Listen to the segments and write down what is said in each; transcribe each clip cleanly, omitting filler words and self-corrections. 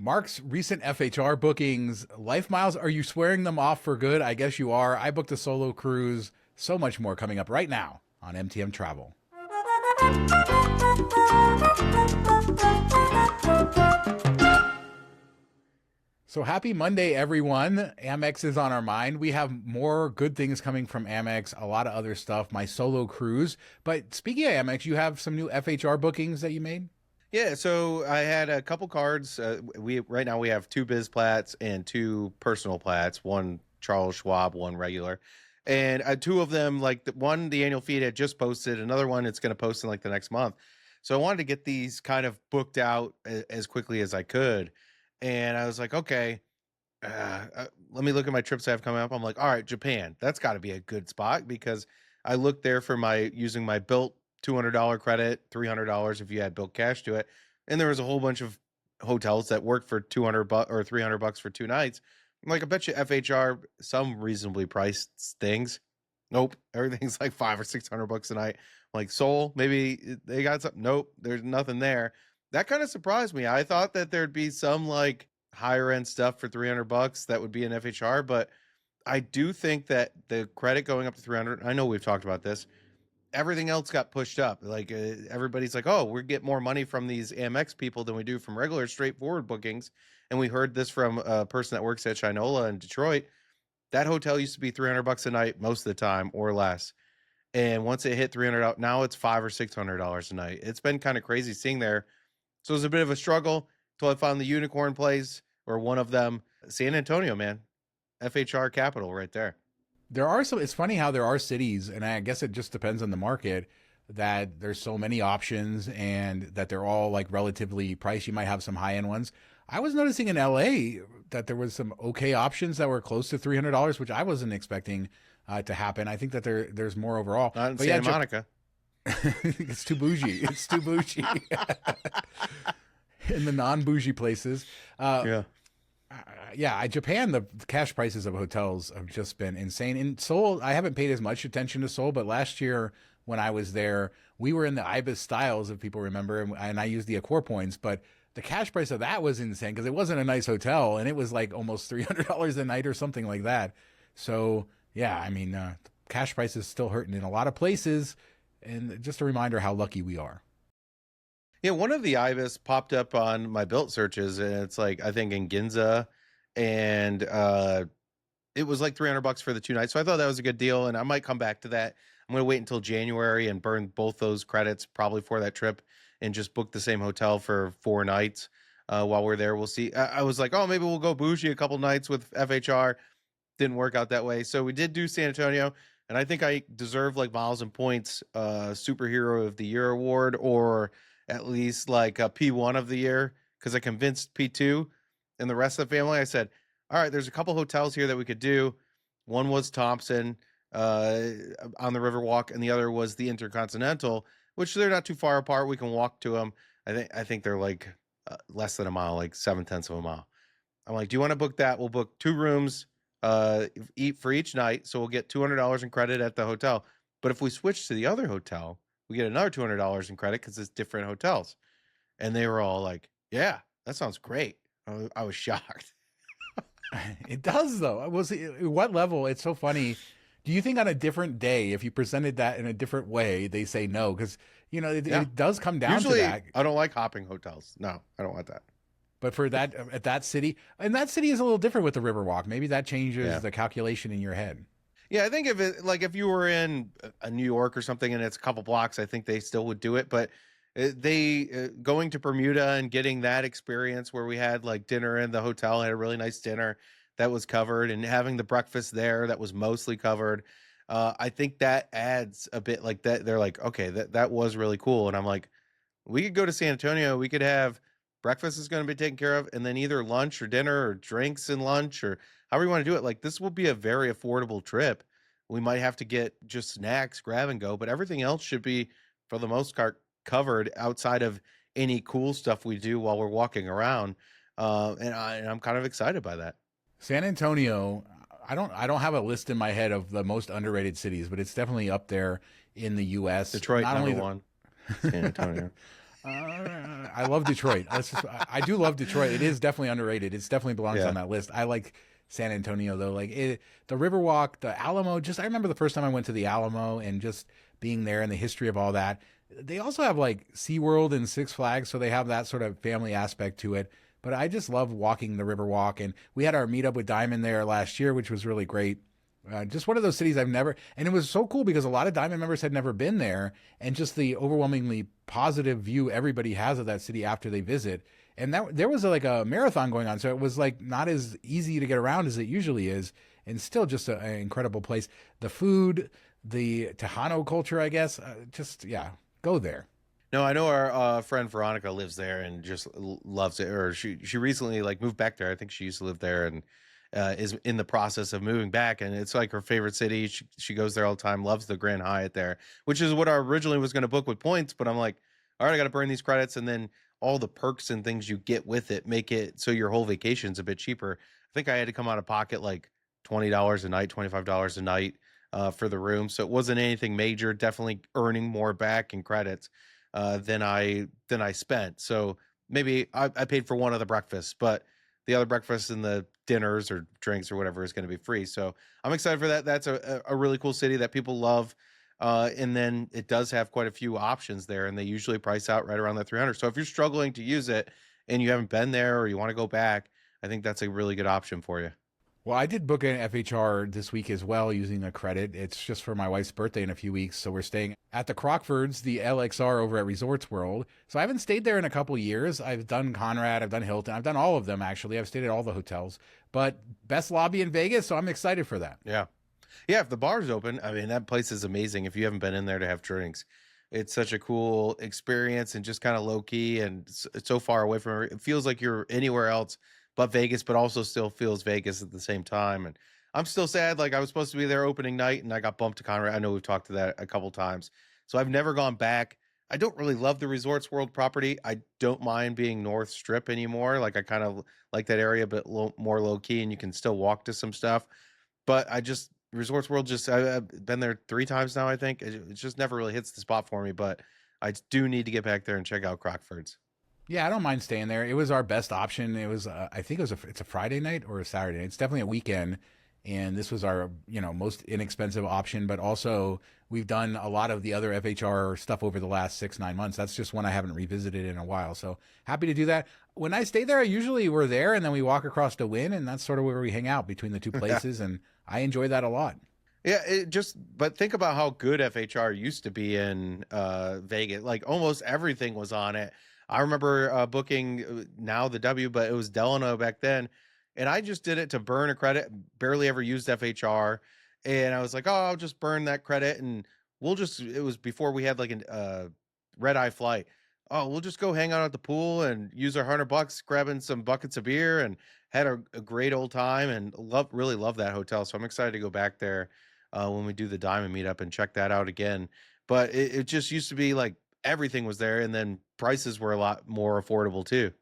Mark's recent FHR bookings, LifeMiles, are you swearing them off for good? I guess you are. I booked a solo cruise. So much more coming up right now on MTM Travel. So happy Monday, everyone. Amex is on our mind. We have more good things coming from Amex, a lot of other stuff, my solo cruise. But speaking of Amex, you have some new FHR bookings that you made? Yeah, so I had a couple cards. We right now we have two biz plats and two personal plats, one Charles Schwab, one regular. And two of them, like one, the annual fee had just posted, another one it's going to post in like the next month. So I wanted to get these kind of booked out as quickly as I could. And I was like, okay, let me look at my trips I have coming up. I'm like, all right, Japan, that's got to be a good spot because I looked there for using my Bilt $200 credit, $300 if you had Bilt cash to it. And there was a whole bunch of hotels that worked for 200 bucks or $300 for 2 nights. I'm like, I bet you FHR, some reasonably priced things. Nope. Everything's like 500 or 600 bucks a night. I'm like Seoul, maybe they got something. Nope. There's nothing there. That kind of surprised me. I thought that there'd be some like higher end stuff for 300 bucks that would be an FHR, but I do think that the credit going up to 300, I know we've talked about this, everything else got pushed up. Like everybody's like, oh, we get more money from these Amex people than we do from regular straightforward bookings. And we heard this from a person that works at Shinola in Detroit. That hotel used to be 300 bucks a night most of the time or less. And once it hit 300 out, now it's $500 or $600 a night. It's been kind of crazy seeing there. So it was a bit of a struggle until I found the unicorn place or one of them, San Antonio, man, FHR capital right there. There are some, it's funny how there are cities, and I guess it just depends on the market, that there's so many options and that they're all like relatively priced. You might have some high end ones. I was noticing in LA that there was some okay options that were close to $300, which I wasn't expecting to happen. I think that there's more overall. Not in Santa Monica. It's too bougie. It's too bougie. In the non-bougie places. Japan, the cash prices of hotels have just been insane. In Seoul, I haven't paid as much attention to Seoul, but last year when I was there, we were in the Ibis Styles, if people remember, and I used the Accor points, but the cash price of that was insane because it wasn't a nice hotel, and it was like almost $300 a night or something like that. So, yeah, I mean, cash prices still hurting in a lot of places, and just a reminder how lucky we are. Yeah, one of the Ibis popped up on my Bilt searches, and it's like, I think in Ginza, and it was like 300 bucks for the 2 nights. So I thought that was a good deal, and I might come back to that. I'm going to wait until January and burn both those credits probably for that trip and just book the same hotel for 4 nights while we're there. We'll see. I was like, oh, maybe we'll go bougie a couple nights with FHR. Didn't work out that way. So we did do San Antonio, and I think I deserve like miles and points superhero of the year award, or at least like a P1 of the year, because I convinced P2 and the rest of the family. I said, all right, there's a couple hotels here that we could do. One was Thompson on the Riverwalk, and the other was the Intercontinental, which they're not too far apart. We can walk to them. I think they're like less than a mile, like 0.7 of a mile. I'm like, do you want to book that? We'll book 2 rooms for each night, so we'll get $200 in credit at the hotel. But if we switch to the other hotel, we get another $200 in credit because it's different hotels. And they were all like, yeah, that sounds great. I was shocked. It does, though. What level? It's so funny. Do you think on a different day, if you presented that in a different way, they say no? Because, it does come down Usually, to that. I don't like hopping hotels. No, I don't want that. But for that, at that city, and that city is a little different with the Riverwalk. Maybe that changes the calculation in your head. Yeah, I think if you were in New York or something and it's a couple blocks, I think they still would do it. But going to Bermuda and getting that experience where we had like dinner in the hotel, had a really nice dinner that was covered, and having the breakfast there that was mostly covered. I think that adds a bit like that. They're like, okay, that was really cool. And I'm like, we could go to San Antonio. We could have breakfast is going to be taken care of, and then either lunch or dinner or drinks and lunch or however you want to do it. Like, this will be a very affordable trip. We might have to get just snacks, grab and go, but everything else should be, for the most part, covered outside of any cool stuff we do while we're walking around. And I'm kind of excited by that. San Antonio, I don't have a list in my head of the most underrated cities, but it's definitely up there in the U.S. Detroit, number one. San Antonio. I love Detroit. I do love Detroit. It is definitely underrated. It's definitely belongs Yeah. on that list. I like San Antonio though. The Riverwalk, the Alamo. Just I remember the first time I went to the Alamo and just being there and the history of all that. They also have like SeaWorld and Six Flags, so they have that sort of family aspect to it. But I just love walking the Riverwalk, and we had our meetup with Diamond there last year, which was really great. Just one of those cities I've never, and it was so cool because a lot of Diamond members had never been there, and just the overwhelmingly positive view everybody has of that city after they visit. And that there was like a marathon going on, so it was like not as easy to get around as it usually is, and still just an incredible place. The food, the Tejano culture, I guess, just yeah, go there. No, I know our friend Veronica lives there and just loves it. Or she recently like moved back there. I think she used to live there and is in the process of moving back. And it's like her favorite city. She goes there all the time. Loves the Grand Hyatt there, which is what I originally was going to book with points. But I'm like, all right, I got to burn these credits, and then all the perks and things you get with it make it so your whole vacation's a bit cheaper. I think I had to come out of pocket like $20 a night, $25 a night for the room. So it wasn't anything major. Definitely earning more back in credits than I spent. So maybe I paid for one of the breakfasts, but the other breakfasts and the dinners or drinks or whatever is going to be free. So I'm excited for that. That's a really cool city that people love. And then it does have quite a few options there, and they usually price out right around that 300. So if you're struggling to use it and you haven't been there or you want to go back, I think that's a really good option for you. Well, I did book an FHR this week as well using a credit. It's just for my wife's birthday in a few weeks. So we're staying at the Crockfords, the LXR over at Resorts World. So I haven't stayed there in a couple years. I've done Conrad, I've done Hilton, I've done all of them actually. I've stayed at all the hotels, but best lobby in Vegas. So I'm excited for that. Yeah. Yeah. If the bar's open, I mean, that place is amazing. If you haven't been in there to have drinks, it's such a cool experience and just kind of low key and it's so far away from it. It feels like you're anywhere else but Vegas, but also still feels Vegas at the same time. And I'm still sad. Like I was supposed to be there opening night and I got bumped to Conrad. I know we've talked to that a couple times. So I've never gone back. I don't really love the Resorts World property. I don't mind being North Strip anymore. Like I kind of like that area, but more low key and you can still walk to some stuff. But Resorts World I've been there 3 times now, I think. It just never really hits the spot for me, but I do need to get back there and check out Crockfords. Yeah, I don't mind staying there. It was our best option. It was, I think it's a Friday night or a Saturday. It's definitely a weekend. And this was our, most inexpensive option, but also we've done a lot of the other FHR stuff over the last 6-9 months. That's just one I haven't revisited in a while. So happy to do that. When I stay there, I usually we're there and then we walk across to Wynn, and that's sort of where we hang out between the two places. And I enjoy that a lot. Yeah, but think about how good FHR used to be in Vegas. Like almost everything was on it. I remember booking now the W, but it was Delano back then. And I just did it to burn a credit, barely ever used FHR. And I was like, oh, I'll just burn that credit. And it was before we had like a red eye flight. Oh, we'll just go hang out at the pool and use our $100, grabbing some buckets of beer, and had a great old time and really love that hotel. So I'm excited to go back there when we do the Diamond meetup and check that out again. But it just used to be like everything was there, and then prices were a lot more affordable too.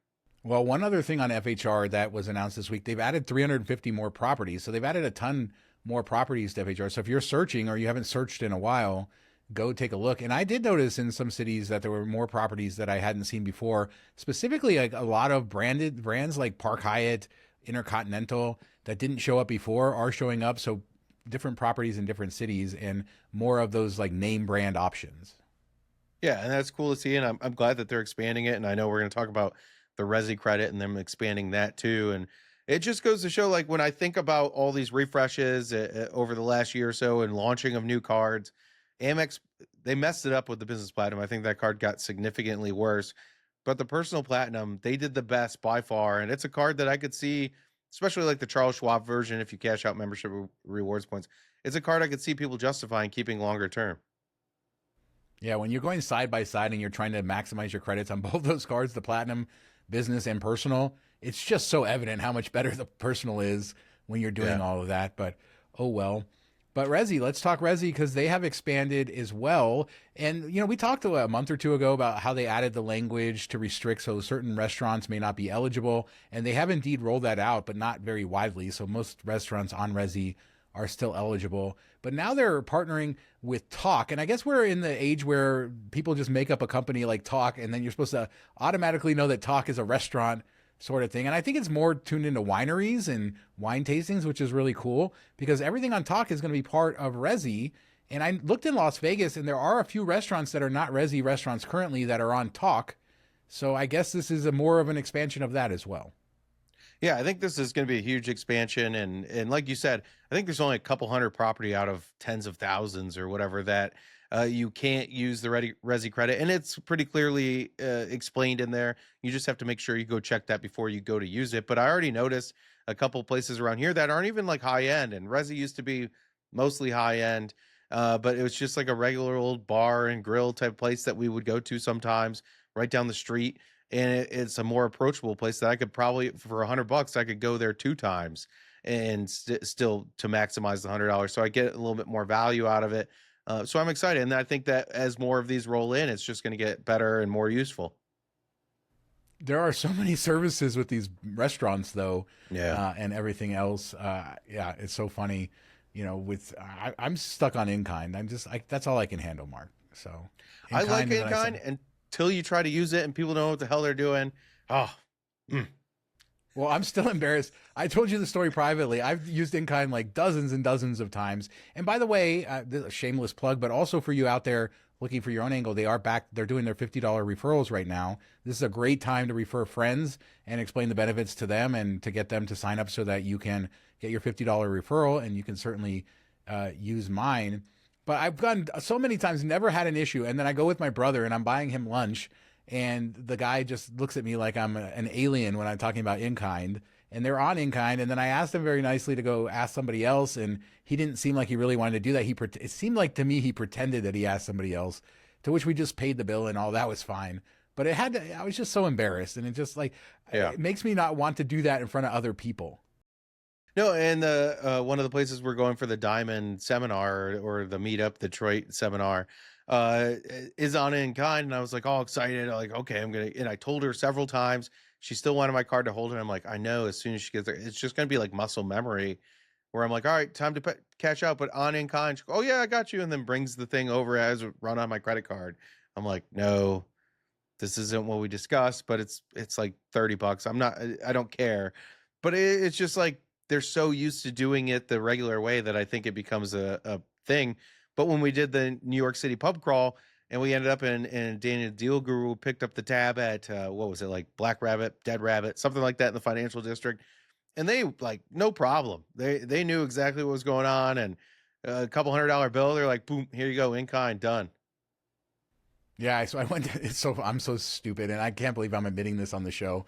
Well, one other thing on FHR that was announced this week, they've added 350 more properties. So they've added a ton more properties to FHR. So if you're searching or you haven't searched in a while, go take a look. And I did notice in some cities that there were more properties that I hadn't seen before, specifically like a lot of branded brands like Park Hyatt, Intercontinental that didn't show up before are showing up. So different properties in different cities and more of those like name brand options. Yeah, and that's cool to see. And I'm glad that they're expanding it. And I know we're going to talk about the Resy credit and them expanding that too. And it just goes to show, like, when I think about all these refreshes over the last year or so and launching of new cards, Amex, they messed it up with the business platinum. I think that card got significantly worse. But the personal platinum, they did the best by far. And it's a card that I could see, especially like the Charles Schwab version, if you cash out membership rewards points. It's a card I could see people justifying keeping longer term. Yeah, when you're going side by side and you're trying to maximize your credits on both those cards, the platinum, business, and personal, it's just so evident how much better the personal is when you're doing all of that. But oh well. But Resy, let's talk Resy because they have expanded as well. And, we talked a month or two ago about how they added the language to restrict so certain restaurants may not be eligible. And they have indeed rolled that out, but not very widely. So most restaurants on Resy are still eligible. But now they're partnering with Tock. And I guess we're in the age where people just make up a company like Tock, and then you're supposed to automatically know that Tock is a restaurant sort of thing. And I think it's more tuned into wineries and wine tastings, which is really cool because everything on Tock is going to be part of Resy. And I looked in Las Vegas, and there are a few restaurants that are not Resy restaurants currently that are on Tock. So I guess this is more of an expansion of that as well. Yeah, I think this is going to be a huge expansion, and like you said, I think there's only a couple hundred property out of tens of thousands or whatever that you can't use the Resi credit, and it's pretty clearly explained in there. You just have to make sure you go check that before you go to use it. But I already noticed a couple places around here that aren't even like high end, and Resi used to be mostly high end, but it was just like a regular old bar and grill type place that we would go to sometimes right down the street. And it's a more approachable place that I could probably for $100 I could go there 2 times and still to maximize the $100. So I get a little bit more value out of it. So I'm excited, and I think that as more of these roll in, it's just going to get better and more useful. There are so many services with these restaurants, though, Yeah, and everything else. Yeah, it's so funny. I'm stuck on inKind. That's all I can handle, Mark. So I like inKind, inKind until you try to use it and people don't know what the hell they're doing. Oh, Well, I'm still embarrassed. I told you the story privately. I've used inKind like dozens and dozens of times. And by the way, this is a shameless plug, but also for you out there looking for your own angle, they are back. They're doing their $50 referrals right now. This is a great time to refer friends and explain the benefits to them and to get them to sign up so that you can get your $50 referral, and you can certainly use mine. But I've gone so many times, never had an issue. And then I go with my brother and I'm buying him lunch, and the guy just looks at me like I'm an alien when I'm talking about inKind. And they're on inKind. And then I asked him very nicely to go ask somebody else, and he didn't seem like he really wanted to do that. It seemed like to me he pretended that he asked somebody else, to which we just paid the bill and all that was fine. But I was just so embarrassed, and it just like, yeah. it makes me not want to do that in front of other people. No, and the one of the places we're going for the Diamond seminar or the Meetup Detroit seminar is on inKind, and I was like all excited, like okay, and I told her several times. She still wanted my card to hold, and I'm like, I know as soon as she gets there, it's just gonna be like muscle memory, where I'm like, all right, time to catch up. But on inKind, she goes, oh yeah, I got you, and then brings the thing over as run on my credit card. I'm like, no, this isn't what we discussed, but it's like $30. I don't care, but it's just like they're so used to doing it the regular way that I think it becomes a thing. But when we did the New York City pub crawl and we ended up in Daniel Deal Guru picked up the tab at what was it, like Black Rabbit, Dead Rabbit, something like that in the financial district, and they like no problem. They knew exactly what was going on, and a couple $100 bill. They're like, boom, here you go, inKind, done. Yeah, so I went to, I'm so stupid, and I can't believe I'm admitting this on the show,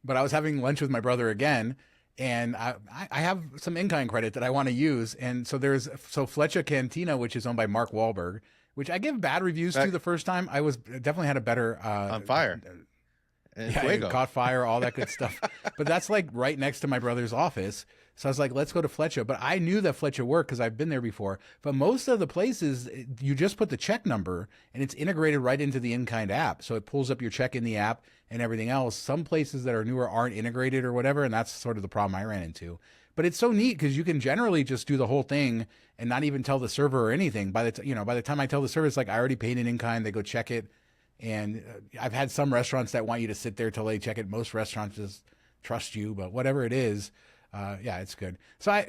but I was having lunch with my brother again, and I have some inKind credit that I want to use. And so Fletcher Cantina, which is owned by Mark Wahlberg, which I give bad reviews to the first time. I definitely had a better On fire. And yeah, fuego. it caught fire, all that good stuff. But that's like right next to my brother's office. So I was like, let's go to Fletcher. But I knew that Fletcher worked because I've been there before. But most of the places, you just put the check number and it's integrated right into the inKind app. So it pulls up your check in the app and everything else. Some places that are newer aren't integrated or whatever. And that's sort of the problem I ran into. But it's so neat because you can generally just do the whole thing and not even tell the server or anything. By the time I tell the server, it's like I already paid in inKind. They go check it. And I've had some restaurants that want you to sit there till they check it. Most restaurants just trust you, but whatever it is, yeah, it's good. So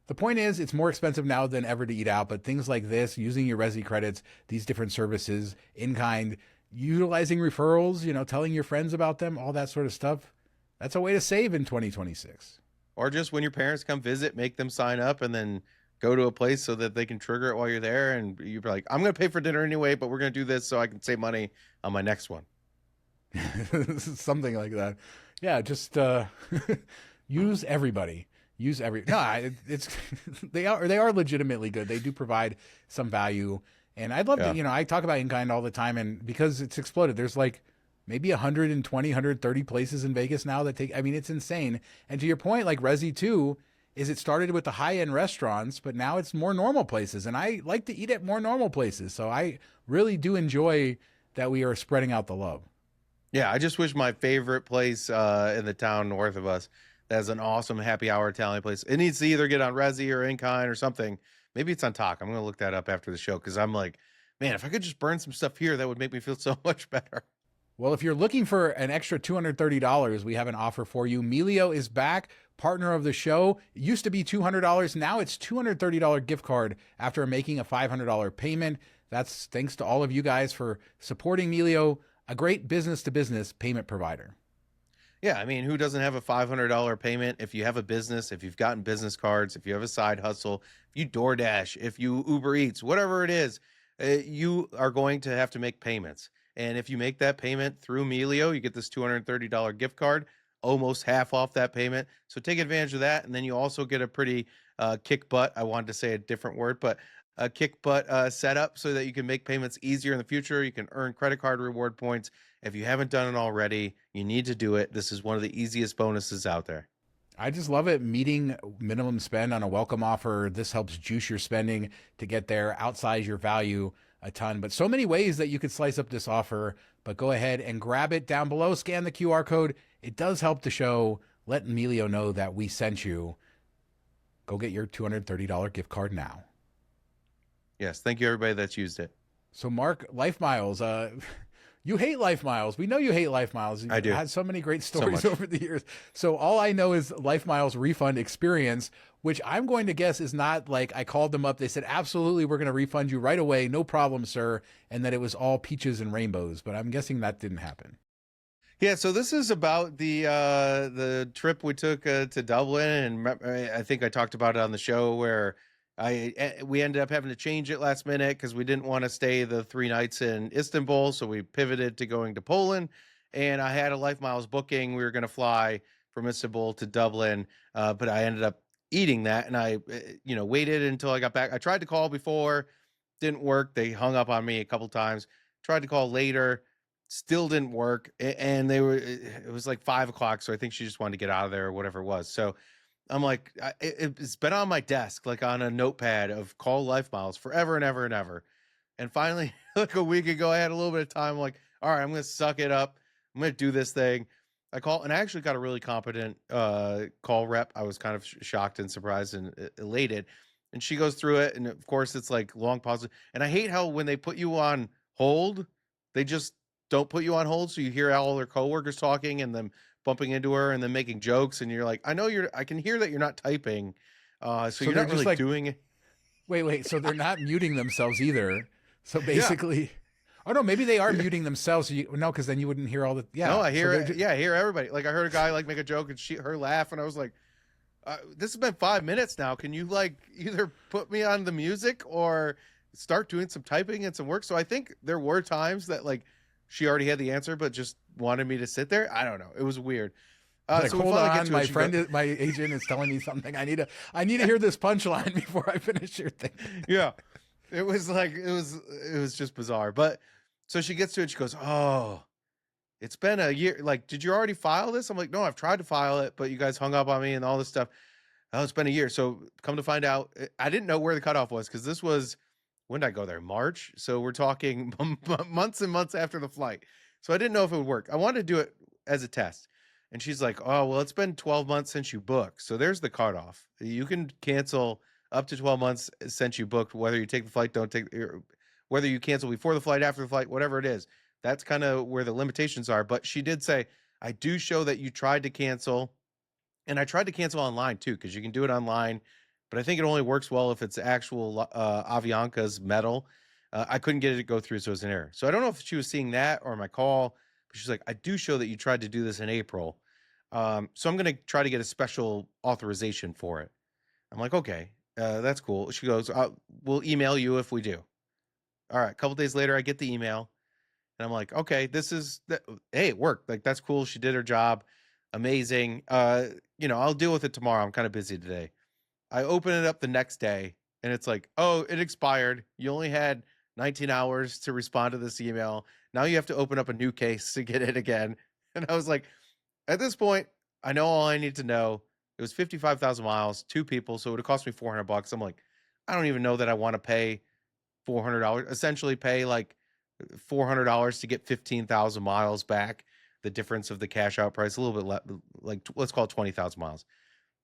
the point is, it's more expensive now than ever to eat out, but things like this, using your Resy credits, these different services, inKind, utilizing referrals, telling your friends about them, all that sort of stuff, that's a way to save in 2026. Or just when your parents come visit, make them sign up and then go to a place so that they can trigger it while you're there. And you're like, I'm going to pay for dinner anyway, but we're going to do this so I can save money on my next one. Something like that. Yeah, just use everybody. It's they are legitimately good. They do provide some value. And I'd love to, I talk about inKind all the time, and because it's exploded, there's like maybe 120, 130 places in Vegas now that it's insane. And to your point, like Resy too, is it started with the high-end restaurants, but now it's more normal places. And I like to eat at more normal places. So I really do enjoy that we are spreading out the love. Yeah, I just wish my favorite place in the town north of us, That's an awesome happy hour Italian place. It needs to either get on Resy or inKind or something. Maybe it's on Tock. I'm going to look that up after the show because I'm like, man, if I could just burn some stuff here, that would make me feel so much better. Well, if you're looking for an extra $230, we have an offer for you. Melio is back, partner of the show. It used to be $200. Now it's $230 gift card after making a $500 payment. That's thanks to all of you guys for supporting Melio, a great business-to-business payment provider. Yeah, I mean, who doesn't have a $500 payment? If you have a business, if you've gotten business cards, if you have a side hustle, if you DoorDash, if you Uber Eats, whatever it is, you are going to have to make payments. And if you make that payment through Melio, you get this $230 gift card, almost half off that payment. So take advantage of that. And then you also get a pretty kick butt. I wanted to say a different word, but a kick butt setup so that you can make payments easier in the future. You can earn credit card reward points. If you haven't done it already, you need to do it. This is one of the easiest bonuses out there. I just love it. Meeting minimum spend on a welcome offer. This helps juice your spending to get there, outsize your value a ton. But so many ways that you could slice up this offer. But go ahead and grab it down below. Scan the QR code. It does help the show. Let Melio know that we sent you. Go get your $230 gift card now. Yes, thank you everybody that's used it. So Mark, LifeMiles, you hate LifeMiles. We know you hate LifeMiles. You've I do. had so many great stories over the years. So all I know is LifeMiles refund experience, which I'm going to guess is not like I called them up. They said, absolutely, we're going to refund you right away. No problem, sir. And that it was all peaches and rainbows. But I'm guessing that didn't happen. Yeah, so this is about the trip we took to Dublin, and I think I talked about it on the show where we ended up having to change it last minute because we didn't want to stay the 3 nights in Istanbul, so we pivoted to going to Poland. And I had a LifeMiles booking. We were going to fly from Istanbul to Dublin, but I ended up eating that, and I waited until I got back. I tried to call before, didn't work. They hung up on me a couple times. Tried to call later. Still didn't work, and it was like 5 o'clock, so I think she just wanted to get out of there or whatever it was. So I'm like, it's been on my desk, like on a notepad of call LifeMiles forever and ever and ever. And finally, like a week ago, I had a little bit of time. I'm like, all right, I'm going to suck it up. I'm going to do this thing. I call, and I actually got a really competent call rep. I was kind of shocked and surprised and elated. And she goes through it, and of course, it's like long pauses. And I hate how when they put you on hold, they just don't put you on hold, so you hear all their coworkers talking and them bumping into her and then making jokes, and you're like, I can hear that you're not typing, so you're not really doing it. Wait, so they're not muting themselves either. So basically, yeah. Oh no, maybe they are muting themselves. So no, because then you wouldn't hear all the. Yeah, no, I hear it. Yeah, I hear everybody. Like I heard a guy like make a joke and her laugh, and I was like, this has been 5 minutes now. Can you like either put me on the music or start doing some typing and some work? So I think there were times that like she already had the answer, but just wanted me to sit there. I don't know. It was weird. Like, so hold on, my friend, my agent is telling me something. I need to hear this punchline before I finish your thing. Yeah, it was like it was just bizarre. But so she gets to it. She goes, "Oh, it's been a year. Like, did you already file this?" I'm like, "No, I've tried to file it, but you guys hung up on me and all this stuff." Oh, it's been a year. So come to find out, I didn't know where the cutoff was because this was. When did I go there? March. So we're talking months and months after the flight. So I didn't know if it would work. I wanted to do it as a test. And she's like, oh, well, it's been 12 months since you booked. So there's the cutoff. You can cancel up to 12 months since you booked, whether you take the flight, whether you cancel before the flight, after the flight, whatever it is. That's kind of where the limitations are. But she did say, I do show that you tried to cancel. And I tried to cancel online too, because you can do it online. But I think it only works well if it's actual Avianca's metal. I couldn't get it to go through, so it was an error. So I don't know if she was seeing that or my call. But she's like, I do show that you tried to do this in April. So I'm going to try to get a special authorization for it. I'm like, okay, that's cool. She goes, we'll email you if we do. All right. A couple days later, I get the email. And I'm like, okay, hey, it worked. Like, that's cool. She did her job. Amazing. I'll deal with it tomorrow. I'm kind of busy today. I open it up the next day and it's like, oh, it expired. You only had 19 hours to respond to this email. Now you have to open up a new case to get it again. And I was like, at this point, I know all I need to know. It was 55,000 miles, 2 people. So it would have cost me $400. I'm like, I don't even know that I want to pay $400, essentially pay like $400 to get 15,000 miles back. the difference of the cash out price, a little bit like let's call it 20,000 miles.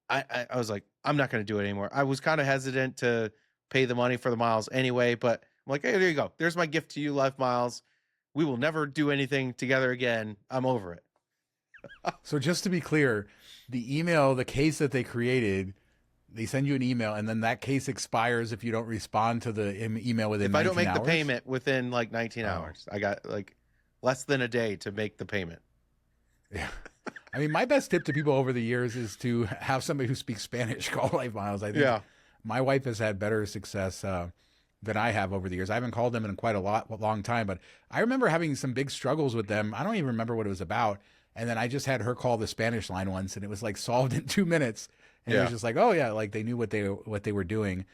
I was like, I'm not going to do it anymore. I was kind of hesitant to pay the money for the miles anyway, but I'm like, hey, there you go. There's my gift to you, LifeMiles. We will never do anything together again. I'm over it. So just to be clear, the case that they created, they send you an email, and then that case expires if you don't respond to the email within 19 hours? If I don't make the payment within like 19 hours, I got like less than a day to make the payment. Yeah. I mean, my best tip to people over the years is to have somebody who speaks Spanish call LifeMiles. I think my wife has had better success than I have over the years. I haven't called them in quite a long time, but I remember having some big struggles with them. I don't even remember what it was about. And then I just had her call the Spanish line once, and it was like solved in 2 minutes. And it was just like, oh yeah, like they knew what they were doing.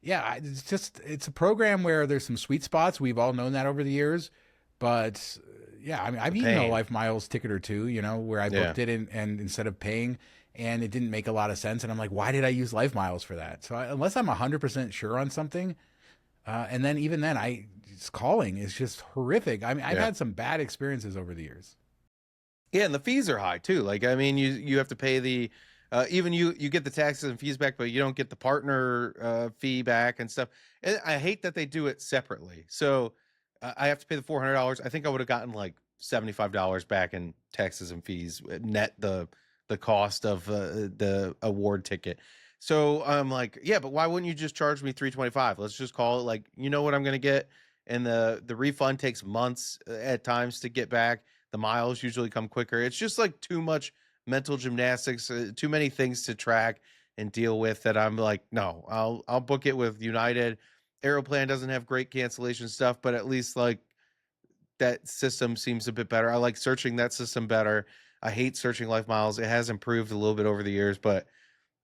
It's a program where there's some sweet spots. We've all known that over the years, but yeah, I mean, I've eaten a LifeMiles ticket or two, where I booked it and instead of paying, and it didn't make a lot of sense. And I'm like, why did I use LifeMiles for that? So unless I'm 100% sure on something, and then even then, calling is just horrific. I mean, I've had some bad experiences over the years. Yeah, and the fees are high too. Like, I mean, you have to pay the even you get the taxes and fees back, but you don't get the partner fee back and stuff. And I hate that they do it separately. So I have to pay the $400. I think I would have gotten like $75 back in taxes and fees, net the cost of the award ticket. So I'm like, yeah, but why wouldn't you just charge me $325? Let's just call it like, you know what I'm going to get, and the refund takes months at times to get back. The miles usually come quicker. It's just like too much mental gymnastics, too many things to track and deal with, that I'm like, no, I'll book it with United. Aeroplan doesn't have great cancellation stuff, but at least like that system seems a bit better. I like searching that system better. I hate searching LifeMiles. It has improved a little bit over the years, but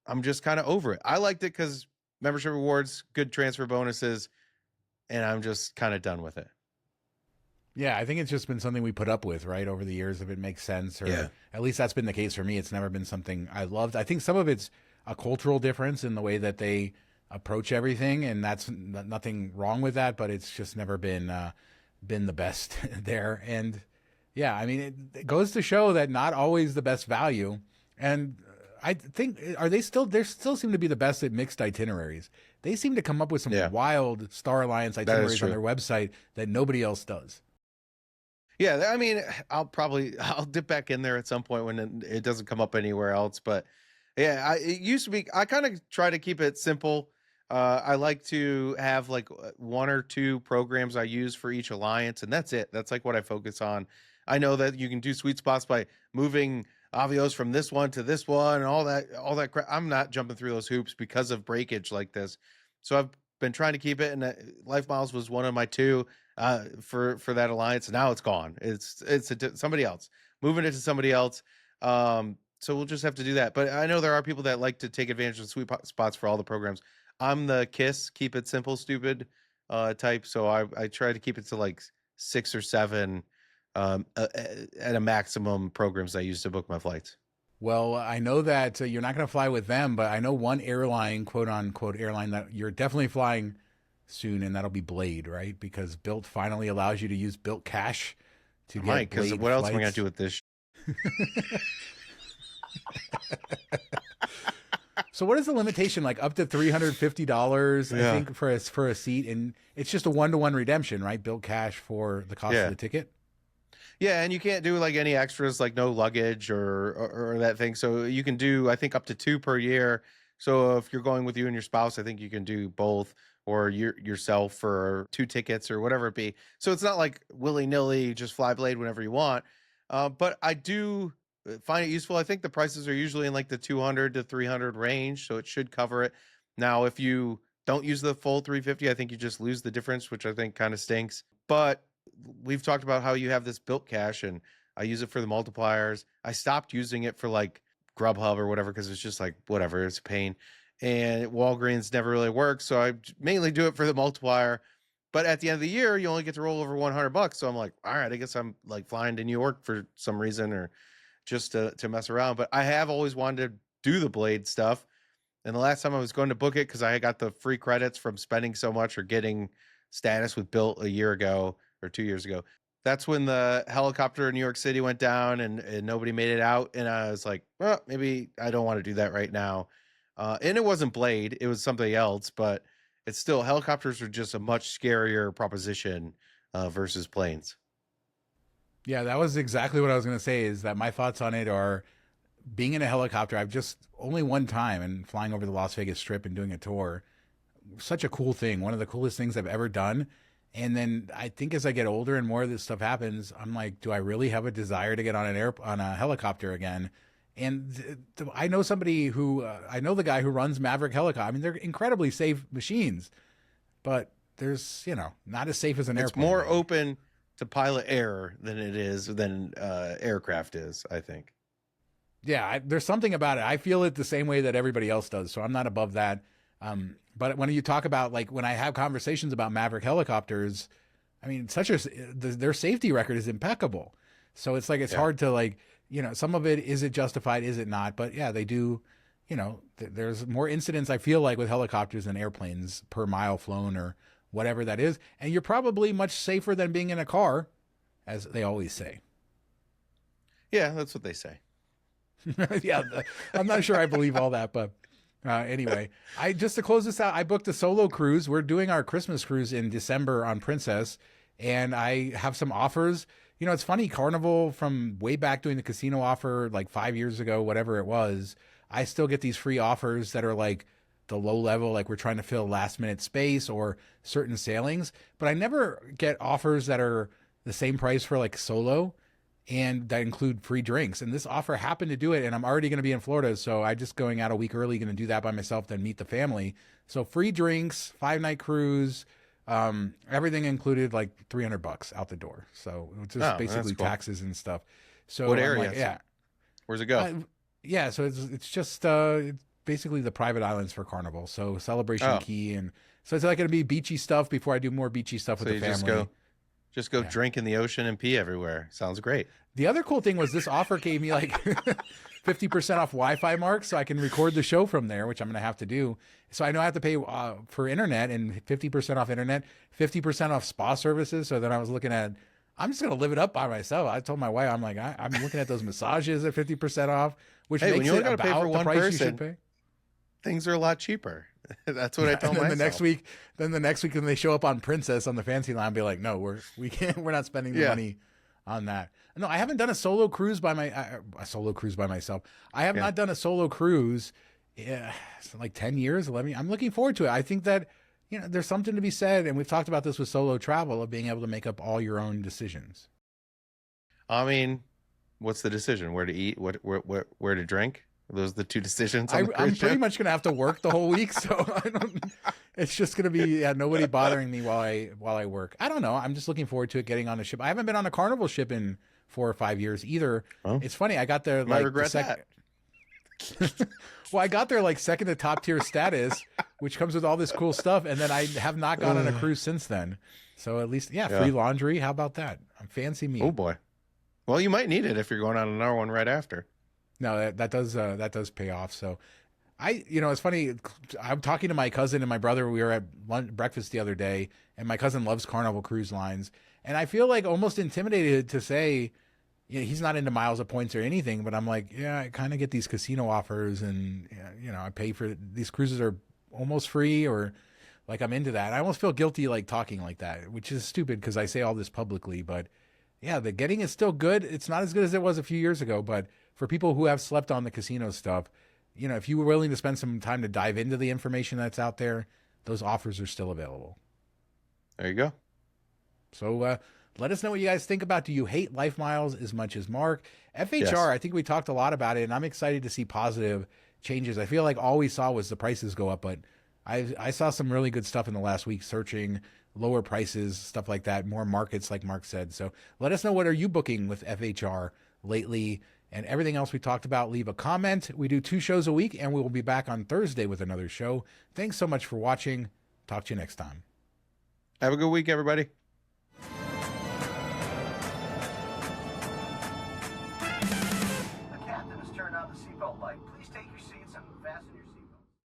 I'm just kind of over it. I liked it because membership rewards, good transfer bonuses, and I'm just kind of done with it. Yeah, I think it's just been something we put up with, right, over the years, if it makes sense, or at least that's been the case for me. It's never been something I loved. I think some of it's a cultural difference in the way that they approach everything, and that's nothing wrong with that, but it's just never been the best there. And yeah, I mean, it goes to show that not always the best value. And I think they still seem to be the best at mixed itineraries. They seem to come up with some wild Star Alliance itineraries on their website that nobody else does. Yeah, I mean, I'll dip back in there at some point when it doesn't come up anywhere else. But yeah, it used to be, I kind of try to keep it simple. I like to have like one or two programs I use for each alliance, and that's it. That's like what I focus on. I know that you can do sweet spots by moving Avios from this one to this one and all that crap. I'm not jumping through those hoops because of breakage like this. So I've been trying to keep it, and LifeMiles was one of my two for that alliance. Now it's gone. It's somebody else, moving it to somebody else. So we'll just have to do that. But I know there are people that like to take advantage of sweet spots for all the programs. I'm the KISS, keep it simple, stupid type. So I try to keep it to like 6 or 7 at a maximum programs I use to book my flights. Well, I know that you're not going to fly with them, but I know one airline, quote unquote airline, that you're definitely flying soon, and that'll be Blade, right? Because Bilt finally allows you to use Bilt Cash to get because what else am I going to do with this? So what is the limitation? Like up to $350, I think, for a seat, and it's just a 1-to-1 redemption, right? Bilt Cash for the cost of the ticket. Yeah, and you can't do like any extras, like no luggage or that thing. So you can do, I think, up to 2 per year. So if you're going with you and your spouse, I think you can do both, or yourself for 2 tickets or whatever it be. So it's not like willy-nilly, just fly Blade whenever you want. But I do find it useful. I think the prices are usually in like the 200 to 300 range, so it should cover it. Now, if you don't use the full 350, I think you just lose the difference, which I think kind of stinks. But we've talked about how you have this Bilt Cash, and I use it for the multipliers. I stopped using it for like Grubhub or whatever, because it's just like, whatever, it's a pain. And Walgreens never really works, so I mainly do it for the multiplier. But at the end of the year, you only get to roll over $100. So I'm like, all right, I guess I'm like flying to New York for some reason, or just to mess around. But I have always wanted to do the Blade stuff. And the last time I was going to book it, because I got the free credits from spending so much or getting status with Bilt a year ago or 2 years ago, that's when the helicopter in New York City went down and nobody made it out. And I was like, well, maybe I don't want to do that right now. And it wasn't Blade, it was something else, but it's still, helicopters are just a much scarier proposition versus planes. Yeah, that was exactly what I was going to say, is that my thoughts on it are, being in a helicopter, I've just only one time, and flying over the Las Vegas Strip and doing a tour, such a cool thing. One of the coolest things I've ever done. And then I think as I get older and more of this stuff happens, I'm like, do I really have a desire to get on on a helicopter again? And I know somebody who, I know the guy who runs Maverick Helicopter. I mean, they're incredibly safe machines, but there's, not as safe as an airplane. It's more open to pilot error than it is than aircraft is, I think. Yeah, there's something about it. I feel it the same way that everybody else does, so I'm not above that. But when you talk about, like, when I have conversations about Maverick helicopters, I mean, their safety record is impeccable. So it's like, it's hard to, like, some of it, is it justified? Is it not? But yeah, they do, there's more incidents, I feel like, with helicopters than airplanes per mile flown or whatever that is. And you're probably much safer than being in a car, as they always say. Yeah, that's what they say. Yeah, I'm not sure I believe all that, but anyway, just to close this out, I booked a solo cruise. We're doing our Christmas cruise in December on Princess, and I have some offers. It's funny, Carnival, from way back doing the casino offer like 5 years ago, whatever it was, I still get these free offers that are like the low level, like we're trying to fill last minute space or certain sailings, but I never get offers that are the same price for like solo and that include free drinks. And this offer happened to do it, and I'm already going to be in Florida, so I just going out a week early, going to do that by myself, then meet the family. So free drinks, 5-night cruise, everything included, like $300 out the door. So it's just basically cool. Taxes and stuff. So what area? Yeah. Where's it go? Yeah, so it's just basically the private islands for Carnival. So Celebration Key, and so it's like going to be beachy stuff before I do more beachy stuff with the family. Just go drink in the ocean and pee everywhere. Sounds great. The other cool thing was this offer gave me like 50% off Wi-Fi marks, so I can record the show from there, which I'm going to have to do. So I know I have to pay for internet, and 50% off internet, 50% off spa services. So then I was looking at, I'm just going to live it up by myself. I told my wife, I'm like, I'm looking at those massages at 50% off, which makes when you it only about pay for the one price person, you should pay. Things are a lot cheaper. That's what I tell myself. The next week when they show up on Princess on the fancy line, I'll be like, no, we're not spending the money on that. No, I haven't done a solo cruise by myself. I have not done a solo cruise like 10 years, 11. I'm looking forward to it. I think that, there's something to be said, and we've talked about this with solo travel, of being able to make up all your own decisions. I mean, what's the decision? Where to eat? Where to drink? Are those the two decisions? I'm pretty much going to have to work the whole week, so it's just going to be nobody bothering me while I work. I don't know. I'm just looking forward to it, getting on a ship. I haven't been on a Carnival ship in 4 or 5 years either. Oh. It's funny. I got there like that. Well, I got there like second to top tier status, which comes with all this cool stuff, and then I have not gone on a cruise since then. So at least, free laundry. How about that? I'm fancy me. Oh boy. Well, you might need it if you're going on another one right after. No, that does pay off. So it's funny. I'm talking to my cousin and my brother. We were at breakfast the other day, and my cousin loves Carnival Cruise Lines. And I feel like almost intimidated to say, he's not into miles of points or anything, but I'm like, I kind of get these casino offers, and, I pay for these cruises are almost free, or like I'm into that. I almost feel guilty like talking like that, which is stupid because I say all this publicly, but yeah, the getting is still good. It's not as good as it was a few years ago, but for people who have slept on the casino stuff, if you were willing to spend some time to dive into the information that's out there, those offers are still available. There you go. So let us know what you guys think about. Do you hate LifeMiles as much as Mark? FHR, Yes. I think we talked a lot about it, and I'm excited to see positive changes. I feel like all we saw was the prices go up, but I saw some really good stuff in the last week, searching lower prices, stuff like that, more markets like Mark said. So let us know, what are you booking with FHR lately? And everything else we talked about, leave a comment. We do 2 shows a week, and we will be back on Thursday with another show. Thanks so much for watching. Talk to you next time. Have a good week, everybody.